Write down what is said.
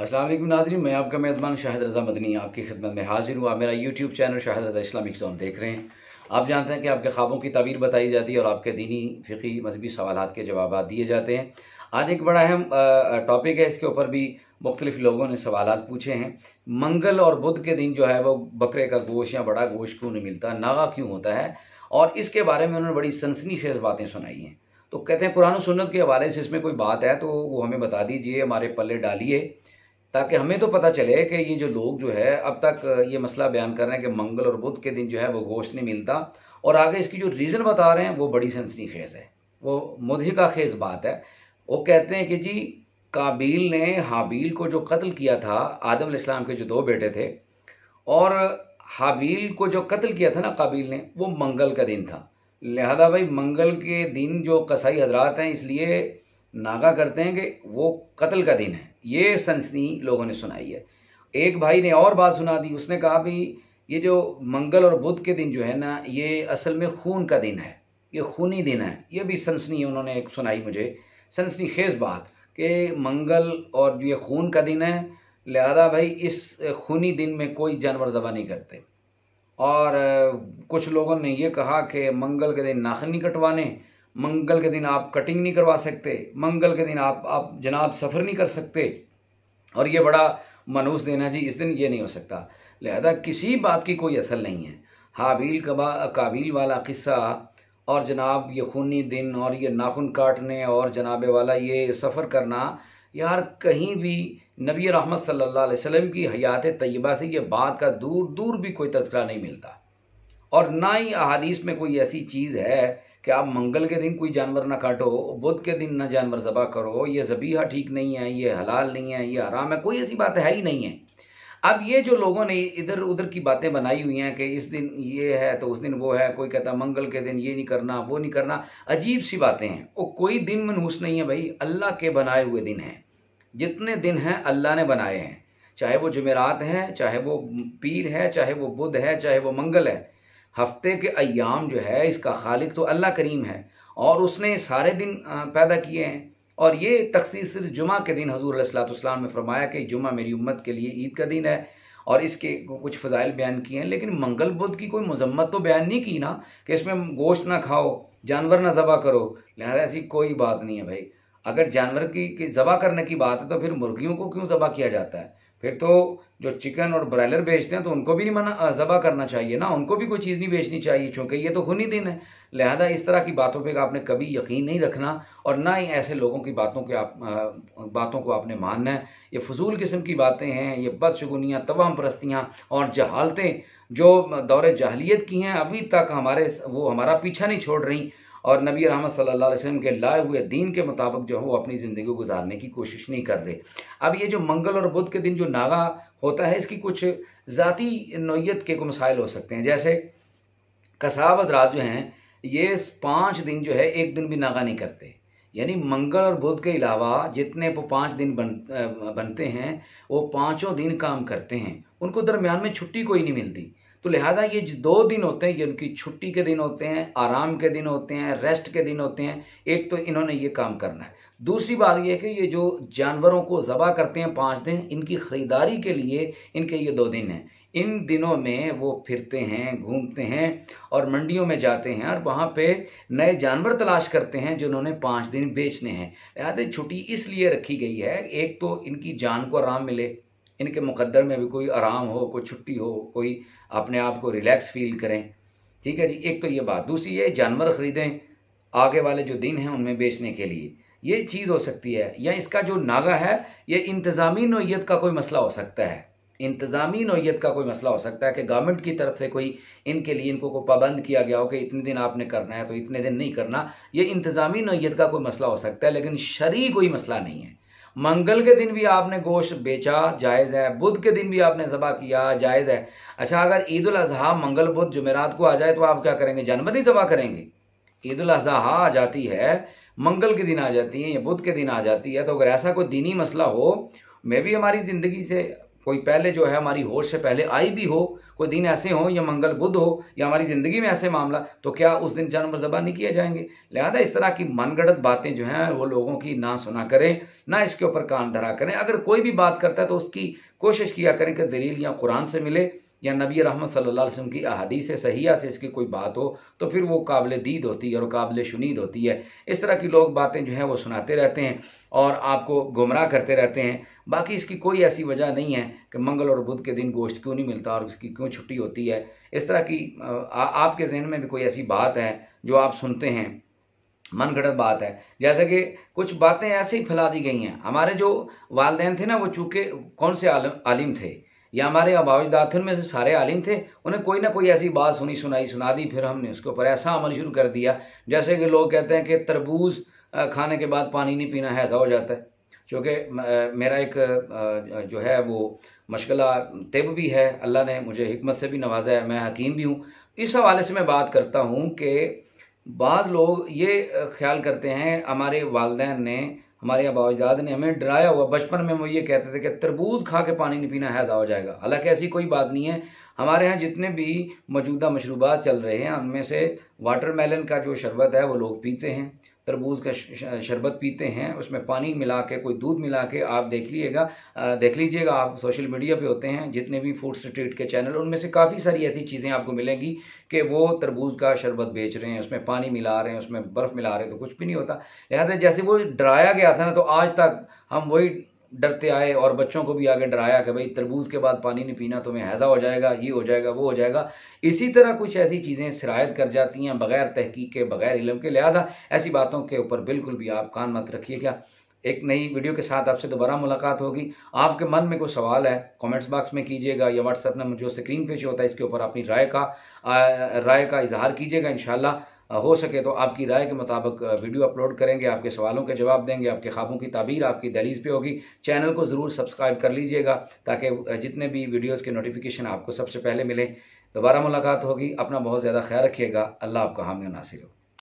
अस्सलाम वालेकुम नाज़रीन, मैं आपका मेज़बान शाहिद रज़ा मदनी आपकी खिदमत में हाजिर हूँ। आप मेरा यूट्यूब चैनल शाहिद रज़ा इस्लामिक ज़ोन देख रहे हैं। आप जानते हैं कि आपके ख्वाबों की ताबीर बताई जाती है और आपके दीनी, फ़िक़ही, मज़हबी सवालात के जवाब दिए जाते हैं। आज एक बड़ा अहम टॉपिक है, इसके ऊपर भी मुख्तलिफ़ लोगों ने सवालात पूछे हैं। मंगल और बुध के दिन जो है वो बकरे का गोश्त या बड़ा गोश्त क्यों नहीं मिलता, नागा क्यों होता है, और इसके बारे में उन्होंने बड़ी सनसनीखेज़ बातें सुनाई हैं। तो कहते हैं कुरान और सुन्नत के हवाले से इसमें कोई बात है तो वो हमें बता दीजिए, हमारे पल्ले डालिए, ताकि हमें तो पता चले कि ये जो लोग जो है अब तक ये मसला बयान कर रहे हैं कि मंगल और बुध के दिन जो है वो गोश्त नहीं मिलता, और आगे इसकी जो रीज़न बता रहे हैं वो बड़ी सनसनीखेज़ है, वो मुदहिका खेज़ बात है। वो कहते हैं कि जी, काबील ने हाबील को जो कत्ल किया था, आदम अलैहिस्सलाम के जो दो बेटे थे, और हाबील को जो कत्ल किया था ना काबील ने, वो मंगल का दिन था। लिहाजा भाई मंगल के दिन जो कसाई हजरात हैं इसलिए नागा करते हैं कि वो कत्ल का दिन है। ये सनसनी लोगों ने सुनाई है। एक भाई ने और बात सुना दी, उसने कहा भी ये जो मंगल और बुध के दिन जो है ना, ये असल में खून का दिन है, ये खूनी दिन है। ये भी सनसनी उन्होंने एक सुनाई मुझे, सनसनी खेज़ बात कि मंगल और ये खून का दिन है, लिहाजा भाई इस खूनी दिन में कोई जानवर ज़बह नहीं करते। और कुछ लोगों ने ये कहा कि मंगल के दिन नाखून नहीं कटवाने, मंगल के दिन आप कटिंग नहीं करवा सकते, मंगल के दिन आप जनाब सफ़र नहीं कर सकते, और ये बड़ा मनहूस दिन है जी, इस दिन ये नहीं हो सकता। लिहाजा किसी बात की कोई असल नहीं है। हाबील काबील वाला किस्सा और जनाब ये खूनी दिन और ये नाखून काटने और जनाब वाला ये सफ़र करना, यार कहीं भी नबी रहमत सल्लल्लाहु अलैहि वसल्लम की हयात तय्यबा से ये बात का दूर दूर भी कोई तज़किरा नहीं मिलता, और ना ही अहादीस में कोई ऐसी चीज़ है कि आप मंगल के दिन कोई जानवर ना काटो, बुध के दिन ना जानवर ज़बह करो, ये ज़बीहा ठीक नहीं है, ये हलाल नहीं है, ये हराम है, कोई ऐसी बात है ही नहीं है। अब ये जो लोगों ने इधर उधर की बातें बनाई हुई हैं कि इस दिन ये है तो उस दिन वो है, कोई कहता मंगल के दिन ये नहीं करना वो नहीं करना, अजीब सी बातें हैं। वो कोई दिन मनहूस नहीं है भाई, अल्लाह के बनाए हुए दिन हैं। जितने दिन हैं अल्लाह ने बनाए हैं, चाहे वो जुमेरात है, चाहे वो पीर है, चाहे वो बुध है, चाहे वो मंगल है। हफ्ते के अय्याम जो है इसका खालिक तो अल्लाह करीम है, और उसने सारे दिन पैदा किए हैं। और ये तखसीस सिर्फ जुमा के दिन हजूर अलैहिस्सलाम ने फरमाया कि जुमा मेरी उम्मत के लिए ईद का दिन है, और इसके कुछ फ़ज़ाइल बयान किए हैं। लेकिन मंगल बुध की कोई मजम्मत तो बयान नहीं की ना कि इसमें गोश्त ना खाओ, जानवर ना ज़बह करो। लिहाजा ऐसी कोई बात नहीं है भाई। अगर जानवर की ज़बह करने की बात है तो फिर मुर्गियों को क्यों ज़बह किया जाता है? फिर तो जो चिकन और ब्रायलर बेचते हैं तो उनको भी नहीं मना ज़बह करना चाहिए ना, उनको भी कोई चीज़ नहीं बेचनी चाहिए, चूँकि ये तो खूनी दिन है। लिहाजा इस तरह की बातों पे आपने कभी यकीन नहीं रखना, और ना ही ऐसे लोगों की बातों को आपने मानना है। ये फजूल किस्म की बातें हैं, ये बदशगुनियाँ, तवाम परस्तियाँ और जहालतें जो दौरे जाहलियत की हैं, अभी तक हमारा पीछा नहीं छोड़ रही, और नबी रहमत सल्लल्लाहु अलैहि वसल्लम के लाए हुए दीन के मुताबिक जो है वो अपनी ज़िंदगी को गुजारने की कोशिश नहीं कर रहे। अब ये जो मंगल और बुध के दिन जो नागा होता है, इसकी कुछ ज़ाती नौइयत के मसाइल हो सकते हैं। जैसे कसाब हज़रात जो हैं, ये 5 दिन जो है एक दिन भी नागा नहीं करते, यानी मंगल और बुध के अलावा जितने वो 5 दिन बनते हैं, वो पाँचों दिन काम करते हैं, उनको दरमियान में छुट्टी कोई नहीं मिलती। तो लिहाजा ये जो 2 दिन होते हैं, ये उनकी छुट्टी के दिन होते हैं, आराम के दिन होते हैं, रेस्ट के दिन होते हैं। एक तो इन्होंने ये काम करना है। दूसरी बात ये है कि ये जो जानवरों को ज़बह करते हैं 5 दिन, इनकी ख़रीदारी के लिए इनके ये 2 दिन हैं। इन दिनों में वो फिरते हैं, घूमते हैं, और मंडियों में जाते हैं, और वहाँ पे नए जानवर तलाश करते हैं जो उन्होंने 5 दिन बेचने हैं। लिहाजा छुट्टी इसलिए रखी गई है, एक तो इनकी जान को आराम मिले, इनके मुकद्दर में भी कोई आराम हो, कोई छुट्टी हो, कोई अपने आप को रिलैक्स फील करें। ठीक है जी, एक तो ये बात। दूसरी ये जानवर ख़रीदें आगे वाले जो दिन हैं उनमें बेचने के लिए, ये चीज़ हो सकती है। या इसका जो नागा है, ये इंतज़ामी नौइयत का कोई मसला हो सकता है, इंतज़ामी नौइयत का कोई मसला हो सकता है कि गवर्नमेंट की तरफ से कोई इनके लिए इनको को पाबंद किया गया हो कि इतने दिन आपने करना है तो इतने दिन नहीं करना। ये इंतज़ामी नौइयत का कोई मसला हो सकता है, लेकिन शरई कोई मसला नहीं है। मंगल के दिन भी आपने गोश्त बेचा, जायज़ है। बुध के दिन भी आपने ज़बह किया, जायज़ है। अच्छा, अगर ईद उल अज़हा मंगल बुध जुमेरात को आ जाए तो आप क्या करेंगे? जानवर नहीं ज़बह करेंगे? ईद उल अज़हा आ जाती है, मंगल के दिन आ जाती है या बुध के दिन आ जाती है, तो अगर ऐसा कोई दीनी मसला हो, मैं भी हमारी ज़िंदगी से कोई पहले जो है हमारी होश से पहले आई भी हो, कोई दिन ऐसे हो या मंगल बुध हो या हमारी ज़िंदगी में ऐसे मामला, तो क्या उस दिन जानवर ज़बह नहीं किए जाएंगे? लिहाजा इस तरह की मनगढ़ंत बातें जो हैं वो लोगों की ना सुना करें, ना इसके ऊपर कान धरा करें। अगर कोई भी बात करता है तो उसकी कोशिश किया करें कि दलील या कुरान से मिले या नबी रहमत सल्लल्लाहु अलैहि वसल्लम की अहादीस सहिया से इसकी कोई बात हो, तो फिर वो काबिल दीद होती है और काबिल शुनीद होती है। इस तरह की लोग बातें जो हैं वो सुनाते रहते हैं और आपको गुमराह करते रहते हैं। बाकी इसकी कोई ऐसी वजह नहीं है कि मंगल और बुध के दिन गोश्त क्यों नहीं मिलता और उसकी क्यों छुट्टी होती है। इस तरह की आपके जहन में भी कोई ऐसी बात है जो आप सुनते हैं, मनगढ़ंत बात है, जैसे कि कुछ बातें ऐसे ही फैला दी गई हैं। हमारे जो वालिदैन थे ना, वो चूँकि कौन से आलिम थे, या हमारे आबाजदाद में से सारे आलिम थे, उन्हें कोई ना कोई ऐसी बात सुना दी, फिर हमने उसके ऊपर ऐसा अमल शुरू कर दिया। जैसे कि लोग कहते हैं कि तरबूज खाने के बाद पानी नहीं पीना है, ऐसा हो जाता है। क्योंकि मेरा एक जो है वो मशगला तिब भी है, अल्लाह ने मुझे हिकमत से भी नवाजा है, मैं हकीम भी हूँ। इस हवाले से मैं बात करता हूँ कि बाज़ लोग ये ख्याल करते हैं, हमारे वालिदैन ने, हमारे आबाजाद ने हमें डराया हुआ। बचपन में वो ये कहते थे कि तरबूज खा के पानी नहीं पीना, हैज़ा हो जाएगा। हालांकि ऐसी कोई बात नहीं है। हमारे यहाँ जितने भी मौजूदा मशरूबात चल रहे हैं उनमें से वाटरमेलन का जो शरबत है वो लोग पीते हैं, तरबूज का शरबत पीते हैं, उसमें पानी मिला के, कोई दूध मिला के। आप देख लीजिएगा, आप सोशल मीडिया पे होते हैं जितने भी फूड स्ट्रीट के चैनल, उनमें से काफ़ी सारी ऐसी चीज़ें आपको मिलेंगी कि वो तरबूज का शरबत बेच रहे हैं, उसमें पानी मिला रहे हैं, उसमें बर्फ़ मिला रहे हैं, तो कुछ भी नहीं होता। लिहाजा जैसे वो डराया गया था ना, तो आज तक हम वही डरते आए और बच्चों को भी आगे डराया कि भाई तरबूज के बाद पानी नहीं पीना, तुम्हें हैज़ा हो जाएगा, ये हो जाएगा, वो हो जाएगा। इसी तरह कुछ ऐसी चीज़ें सिरायत कर जाती हैं बग़ैर तहकीक के, बग़ैर इल्म के। लिहाजा ऐसी बातों के ऊपर बिल्कुल भी आप कान मत रखिएगा। एक नई वीडियो के साथ आपसे दोबारा मुलाकात होगी। आपके मन में कोई सवाल है कमेंट्स बॉक्स में कीजिएगा, या व्हाट्सएप नंबर जो स्क्रीन पे जो होता है इसके ऊपर अपनी राय का इजहार कीजिएगा। इंशाल्लाह हो सके तो आपकी राय के मुताबिक वीडियो अपलोड करेंगे, आपके सवालों के जवाब देंगे, आपके ख्वाबों की ताबीर आपकी दहलीज पे होगी। चैनल को ज़रूर सब्सक्राइब कर लीजिएगा ताकि जितने भी वीडियोज़ के नोटिफिकेशन आपको सबसे पहले मिले। दोबारा मुलाकात होगी। अपना बहुत ज़्यादा ख्याल रखिएगा। अल्लाह आपका हामी नासिर हो।